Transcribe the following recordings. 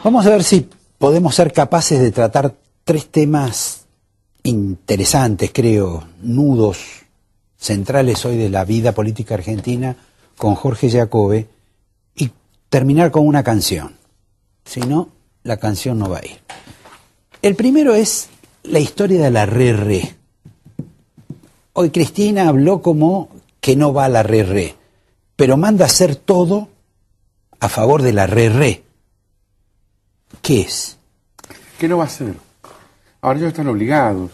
Vamos a ver si podemos ser capaces de tratar tres temas interesantes, creo, nudos centrales hoy de la vida política argentina con Jorge Giacobbe y terminar con una canción. Si no, la canción no va a ir. El primero es la historia de la re-re. Hoy Cristina habló como que no va a la re-re, pero manda a hacer todo a favor de la re-re. ¿Qué es? ¿Qué no va a hacer? Ahora ellos están obligados,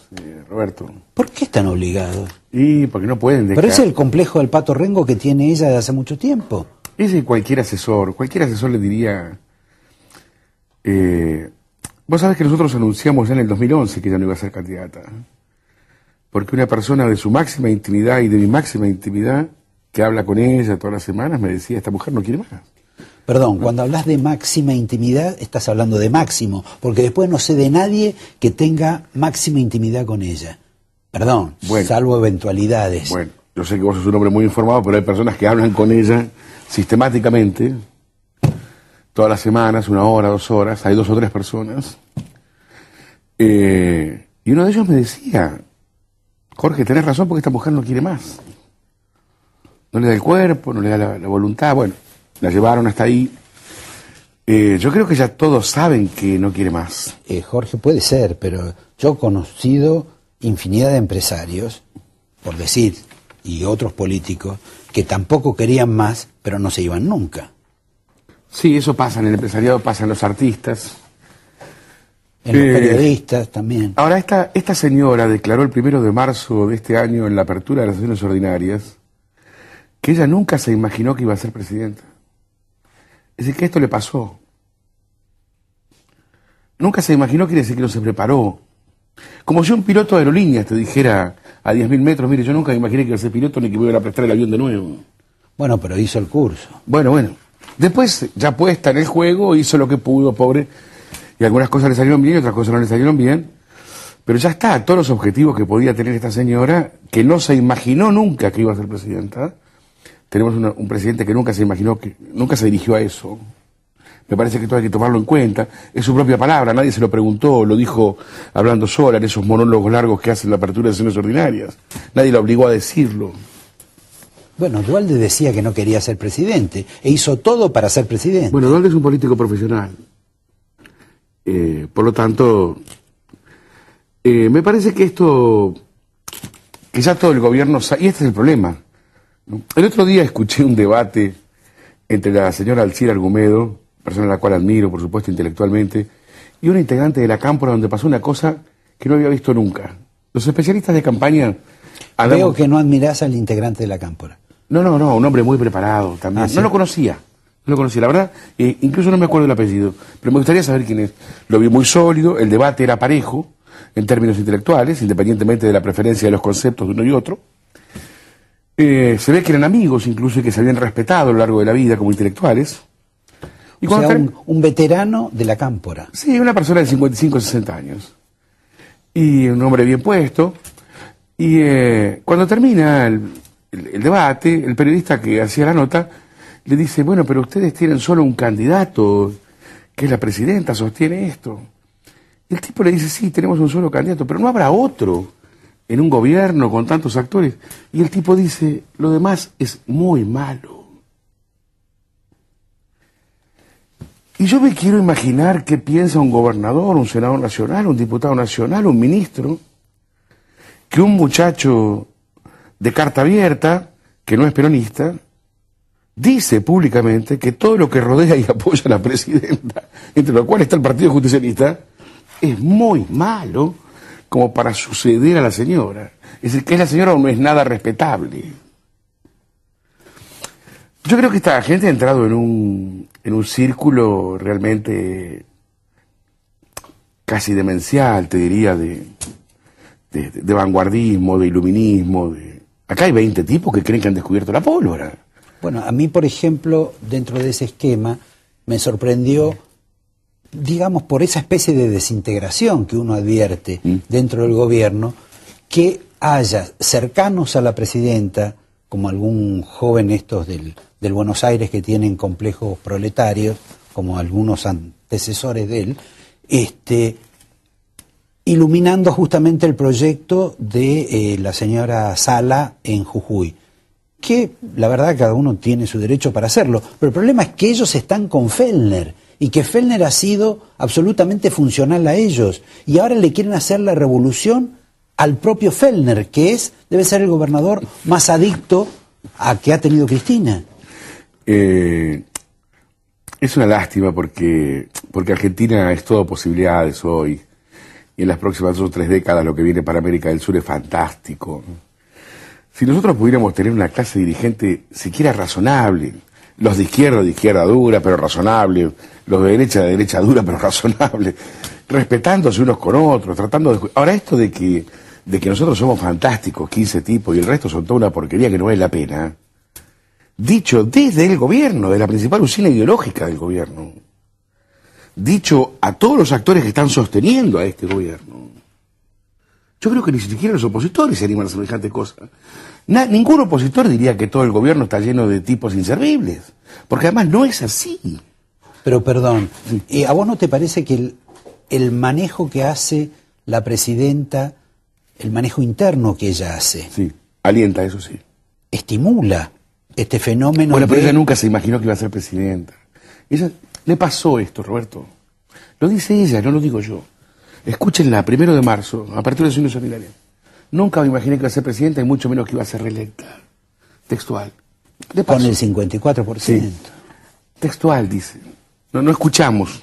Roberto. ¿Por qué están obligados? Y porque no pueden dejar... Pero es el complejo del Pato Rengo que tiene ella de hace mucho tiempo. Ese cualquier asesor le diría... vos sabés que nosotros anunciamos ya en el 2011 que ella no iba a ser candidata. Porque una persona de su máxima intimidad y de mi máxima intimidad, que habla con ella todas las semanas, me decía, esta mujer no quiere más. Perdón, cuando hablas de máxima intimidad, estás hablando de Máximo, porque después no sé de nadie que tenga máxima intimidad con ella. Perdón, bueno, salvo eventualidades. Bueno, yo sé que vos sos un hombre muy informado, pero hay personas que hablan con ella sistemáticamente, todas las semanas, 1 hora, 2 horas, hay 2 o 3 personas. Y uno de ellos me decía, Jorge, tenés razón porque esta mujer no quiere más. No le da el cuerpo, no le da la voluntad, bueno. La llevaron hasta ahí. Yo creo que ya todos saben que no quiere más. Jorge, puede ser, pero yo he conocido infinidad de empresarios, por decir, y otros políticos, que tampoco querían más, pero no se iban nunca. Sí, eso pasa en el empresariado, pasa en los artistas. En los periodistas también. Ahora, esta señora declaró el 1 de marzo de este año, en la apertura de las sesiones ordinarias, que ella nunca se imaginó que iba a ser presidenta. Es decir, que esto le pasó. Nunca se imaginó, quiere decir que no se preparó. Como si un piloto de aerolíneas te dijera a 10.000 metros, mire, yo nunca me imaginé que iba a ser piloto ni que me iban a prestar el avión de nuevo. Bueno, pero hizo el curso. Bueno. Después, ya puesta en el juego, hizo lo que pudo, pobre. Y algunas cosas le salieron bien y otras cosas no le salieron bien. Pero ya está, todos los objetivos que podía tener esta señora, que no se imaginó nunca que iba a ser presidenta. Tenemos un presidente que nunca se imaginó, que nunca se dirigió a eso. Me parece que todo hay que tomarlo en cuenta. Es su propia palabra, nadie se lo preguntó, lo dijo hablando sola en esos monólogos largos que hacen la apertura de sesiones ordinarias. Nadie la obligó a decirlo. Bueno, Duhalde decía que no quería ser presidente e hizo todo para ser presidente. Bueno, Duhalde es un político profesional. Por lo tanto, me parece que esto, que ya todo el gobierno sabe, y este es el problema. El otro día escuché un debate entre la señora Alcira Argumedo, persona a la cual admiro, por supuesto, intelectualmente, y una integrante de la Cámpora, donde pasó una cosa que no había visto nunca. Los especialistas de campaña... Veo que no admirás al integrante de la Cámpora. No, un hombre muy preparado también. ¿Sí? No lo conocía, la verdad, incluso no me acuerdo el apellido, pero me gustaría saber quién es. Lo vi muy sólido, el debate era parejo, en términos intelectuales, independientemente de la preferencia de los conceptos de uno y otro. Se ve que eran amigos incluso y que se habían respetado a lo largo de la vida como intelectuales. Y o sea, un veterano de la Cámpora. Sí, una persona de 55 o 60 años. Y un hombre bien puesto. Y cuando termina el debate, el periodista que hacía la nota le dice, bueno, pero ustedes tienen solo un candidato, que es la presidenta, sostiene esto. Y el tipo le dice, sí, tenemos un solo candidato, pero no habrá otro en un gobierno con tantos actores. Y el tipo dice, lo demás es muy malo. Y yo me quiero imaginar qué piensa un gobernador, un senador nacional, un diputado nacional, un ministro, que un muchacho de carta abierta, que no es peronista, dice públicamente que todo lo que rodea y apoya a la presidenta, entre lo cual está el Partido Justicialista, es muy malo como para suceder a la señora. Es decir, que es la señora o no es nada respetable. Yo creo que esta gente ha entrado en un círculo realmente casi demencial, te diría, de vanguardismo, de iluminismo. Acá hay 20 tipos que creen que han descubierto la pólvora. Bueno, a mí, por ejemplo, dentro de ese esquema, me sorprendió, digamos, por esa especie de desintegración que uno advierte dentro del gobierno, que haya cercanos a la presidenta, como algún joven estos del Buenos Aires que tienen complejos proletarios, como algunos han antecesores de él, iluminando justamente el proyecto de la señora Sala en Jujuy, que la verdad cada uno tiene su derecho para hacerlo, pero el problema es que ellos están con Fellner y que Fellner ha sido absolutamente funcional a ellos y ahora le quieren hacer la revolución al propio Fellner, que debe ser el gobernador más adicto a que ha tenido Cristina. Es una lástima porque Argentina es todo posibilidades hoy y en las próximas 2 o 3 décadas lo que viene para América del Sur es fantástico. Si nosotros pudiéramos tener una clase dirigente siquiera razonable, los de izquierda dura, pero razonable, los de derecha dura, pero razonable, respetándose unos con otros, tratando de... Ahora esto de que nosotros somos fantásticos, 15 tipos, y el resto son toda una porquería que no vale la pena, dicho desde el gobierno, de la principal usina ideológica del gobierno, dicho a todos los actores que están sosteniendo a este gobierno. Yo creo que ni siquiera los opositores se animan a semejante cosa. Ningún opositor diría que todo el gobierno está lleno de tipos inservibles, porque además no es así. Pero perdón, ¿a vos no te parece que el manejo que hace la presidenta, el manejo interno que ella hace... Sí, alienta, eso sí. Estimula este fenómeno? Bueno, pero ella nunca se imaginó que iba a ser presidenta. Ella le pasó esto, Roberto. Lo dice ella, no lo digo yo. Escúchenla, 1 de marzo, a partir de su seminario. Nunca me imaginé que iba a ser presidenta y mucho menos que iba a ser reelecta. Textual. Con el 54%. Sí. Textual, dice. No escuchamos.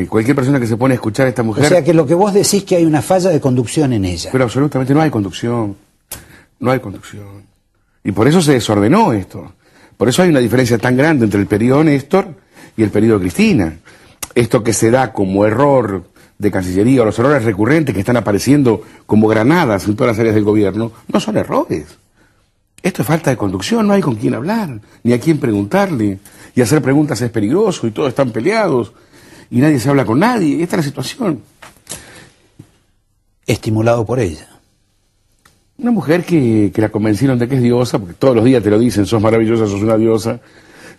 Cualquier persona que se pone a escuchar a esta mujer... O sea que lo que vos decís que hay una falla de conducción en ella. Pero absolutamente no hay conducción. No hay conducción. Y por eso se desordenó esto. Por eso hay una diferencia tan grande entre el periodo Néstor y el periodo Cristina. Esto que se da como error de Cancillería, o los errores recurrentes que están apareciendo como granadas en todas las áreas del gobierno, no son errores. Esto es falta de conducción, no hay con quién hablar, ni a quién preguntarle, y hacer preguntas es peligroso, y todos están peleados, y nadie se habla con nadie, esta es la situación. Estimulado por ella. Una mujer que la convencieron de que es diosa, porque todos los días te lo dicen, sos maravillosa, sos una diosa,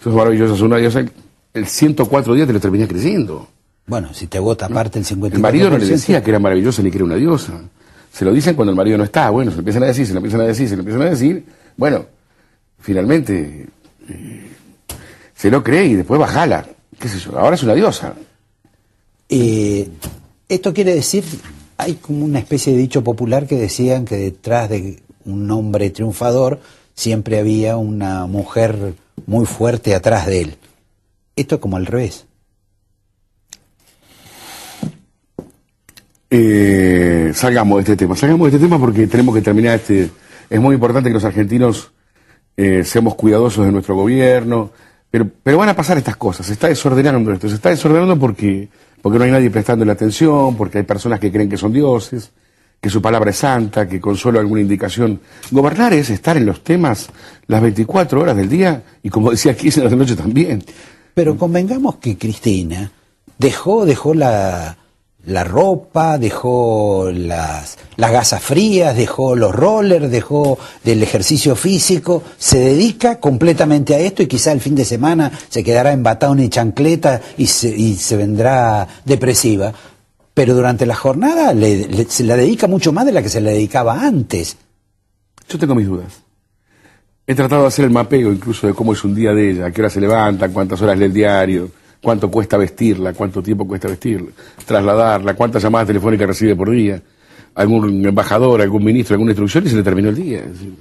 sos maravillosa, sos una diosa, el 104 días te lo termina creciendo. Bueno, si te vota aparte el 54%... El marido no le decía que era maravillosa ni que era una diosa. Se lo dicen cuando el marido no está. Bueno, se lo empiezan a decir, se lo empiezan a decir, se lo empiezan a decir. Bueno, finalmente se lo cree y después bajala. ¿Qué sé yo? Ahora es una diosa. Esto quiere decir, hay como una especie de dicho popular que decían que detrás de un hombre triunfador siempre había una mujer muy fuerte atrás de él. Esto es como al revés. Salgamos de este tema porque tenemos que terminar es muy importante que los argentinos seamos cuidadosos de nuestro gobierno, pero van a pasar estas cosas, se está desordenando esto, se está desordenando porque no hay nadie prestándole atención, porque hay personas que creen que son dioses, que su palabra es santa, que con solo alguna indicación. Gobernar es estar en los temas las 24 horas del día y, como decía Kirchner, de la noche también. Pero convengamos que Cristina dejó la ropa, dejó las gasas frías, dejó los rollers, dejó del ejercicio físico, se dedica completamente a esto y quizá el fin de semana se quedará en batón y chancleta y se vendrá depresiva. Pero durante la jornada se la dedica mucho más de la que se le dedicaba antes. Yo tengo mis dudas. He tratado de hacer el mapeo incluso de cómo es un día de ella, a qué hora se levanta, cuántas horas lee el diario, cuánto cuesta vestirla, cuánto tiempo cuesta vestirla, trasladarla, cuántas llamadas telefónicas recibe por día, algún embajador, algún ministro, alguna instrucción y se le terminó el día. Es decir,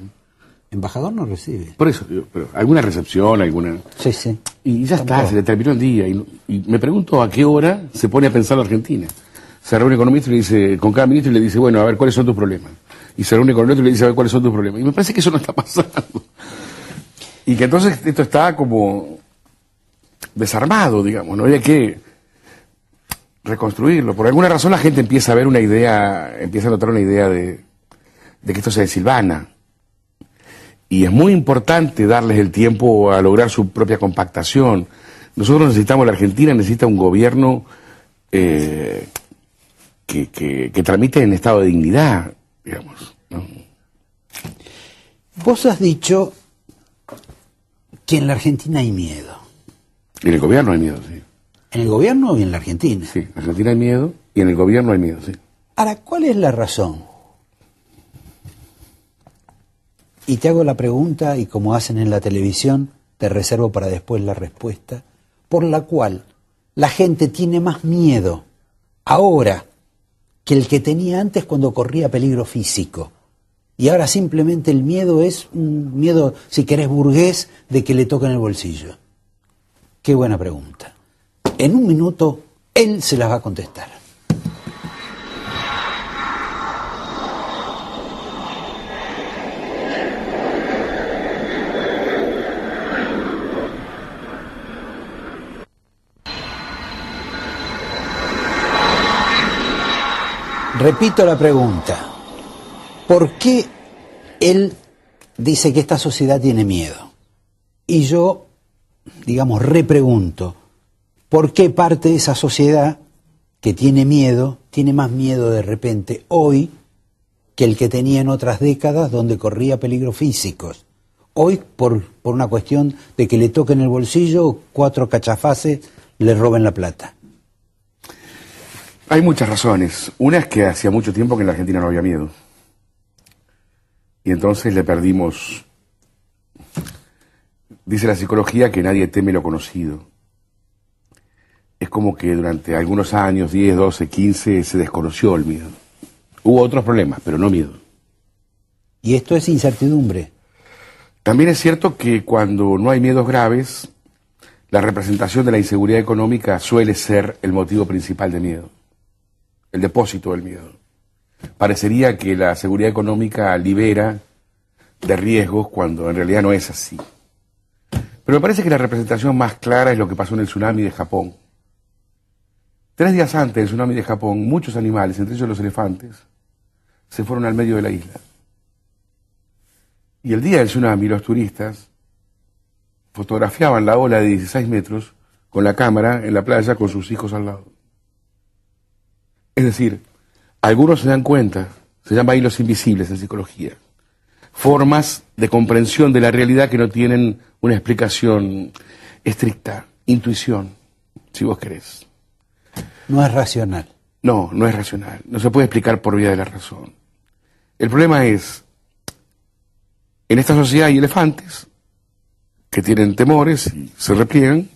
embajador no recibe. Por eso, pero alguna recepción, alguna... Sí, sí. Y ya Tampoco. está, se le terminó el día. Y me pregunto a qué hora se pone a pensar la Argentina. Se reúne con un ministro y le dice, con cada ministro y le dice, bueno, a ver, ¿cuáles son tus problemas? Y se reúne con el otro y le dice, a ver, ¿cuáles son tus problemas? Y me parece que eso no está pasando. Y que entonces esto está como desarmado, digamos, no había que reconstruirlo. Por alguna razón la gente empieza a ver una idea, empieza a notar una idea de que esto se desilvana. Y es muy importante darles el tiempo a lograr su propia compactación. Nosotros necesitamos, la Argentina necesita un gobierno que tramite en estado de dignidad, digamos, ¿no? Vos has dicho que en la Argentina hay miedo. En el gobierno hay miedo, sí. ¿En el gobierno y en la Argentina? Sí, en Argentina hay miedo y en el gobierno hay miedo, sí. Ahora, ¿cuál es la razón? Y te hago la pregunta, y como hacen en la televisión, te reservo para después la respuesta, por la cual la gente tiene más miedo ahora que el que tenía antes cuando corría peligro físico. Y ahora simplemente el miedo es un miedo, si querés, burgués, de que le toquen el bolsillo. Qué buena pregunta. En un minuto, él se las va a contestar. Repito la pregunta. ¿Por qué él dice que esta sociedad tiene miedo? Y yo, digamos, repregunto, ¿por qué parte de esa sociedad que tiene miedo, tiene más miedo de repente hoy que el que tenía en otras décadas donde corría peligros físicos? Hoy por una cuestión de que le toquen el bolsillo, 4 cachafaces le roben la plata. Hay muchas razones. Una es que hacía mucho tiempo que en la Argentina no había miedo. Y entonces le perdimos. Dice la psicología que nadie teme lo conocido. Es como que durante algunos años, 10, 12, 15, se desconoció el miedo. Hubo otros problemas, pero no miedo. Y esto es incertidumbre. También es cierto que cuando no hay miedos graves, la representación de la inseguridad económica suele ser el motivo principal de miedo. El depósito del miedo. Parecería que la seguridad económica libera de riesgos cuando en realidad no es así. Pero me parece que la representación más clara es lo que pasó en el tsunami de Japón. 3 días antes del tsunami de Japón, muchos animales, entre ellos los elefantes, se fueron al medio de la isla. Y el día del tsunami, los turistas fotografiaban la ola de 16 metros con la cámara en la playa con sus hijos al lado. Es decir, algunos se dan cuenta, se llama hilos invisibles en psicología, formas de comprensión de la realidad que no tienen una explicación estricta, intuición, si vos querés. No es racional. No, no es racional, no se puede explicar por vía de la razón. El problema es, en esta sociedad hay elefantes que tienen temores y se repliegan,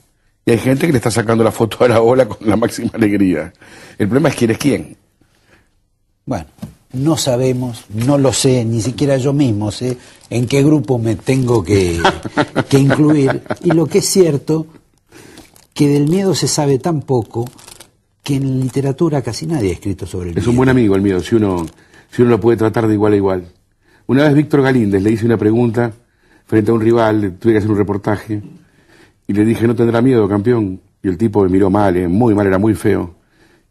y hay gente que le está sacando la foto a la ola con la máxima alegría. El problema es quién es quién. Bueno, no sabemos, no lo sé, ni siquiera yo mismo sé en qué grupo me tengo que incluir. Y lo que es cierto, que del miedo se sabe tan poco que en literatura casi nadie ha escrito sobre el miedo. Es un buen amigo el miedo, si uno lo puede tratar de igual a igual. Una vez Víctor Galíndez le hice una pregunta frente a un rival, tuve que hacer un reportaje, y le dije, ¿no tendrá miedo, campeón? Y el tipo me miró mal, muy mal, era muy feo.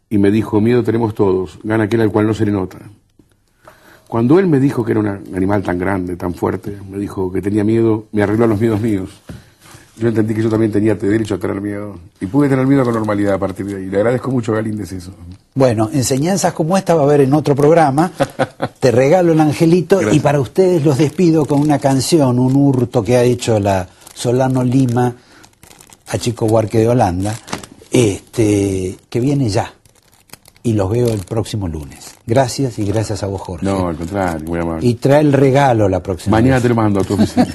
Y me dijo, miedo tenemos todos, gana aquel al cual no se le nota. Cuando él me dijo que era un animal tan grande, tan fuerte, me dijo que tenía miedo, me arregló los miedos míos. Yo entendí que yo también tenía derecho a tener miedo. Y pude tener miedo con normalidad a partir de ahí. Le agradezco mucho a Galíndez eso. Bueno, enseñanzas como esta va a haber en otro programa. Te regalo el angelito. Gracias. Y para ustedes los despido con una canción, un hurto que ha hecho la Solano Lima a Chico Buarque de Holanda, que viene ya. Y los veo el próximo lunes. Gracias y gracias a vos, Jorge. No, al contrario, muy amable. Y trae el regalo la próxima vez. Mañana te lo mando a tu oficina.